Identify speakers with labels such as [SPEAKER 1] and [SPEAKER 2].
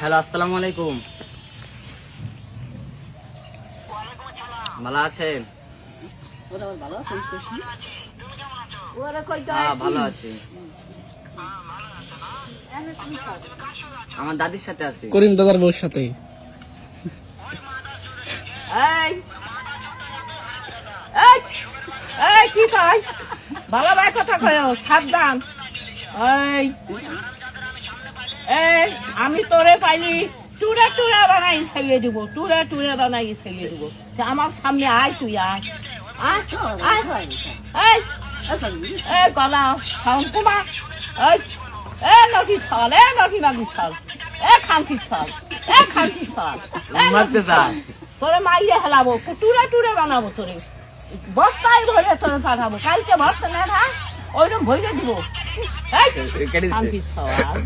[SPEAKER 1] Hello, আসসালামু আলাইকুম। ভালো আছেন? ভালো আছি। আমার দাদির সাথে আছি।
[SPEAKER 2] করিম দাদার বউর সাথে।
[SPEAKER 3] কি কয় ভালো ভাই কথা কয়, সাবধান। আমি তোরে পাইলি টুরে টুরে বানাই ছেড়ে দিব, টুরে টুরে বানাই ছেড়ে দিব। আমার সামনে আয়, তুই আয় গলা সাউন্ড কুমা। নটি সাল, নটি নাগি সাল, খানকি সাল, খানকি সাল তোরে মাইয়ে হেলাবো, টুরে টুরে বানাবো, তোরে বস্তায় ভরে তোরে পাঠাবো। কালকে ভরছে না, ওইরকম ভরে দিব। খানকি সাল।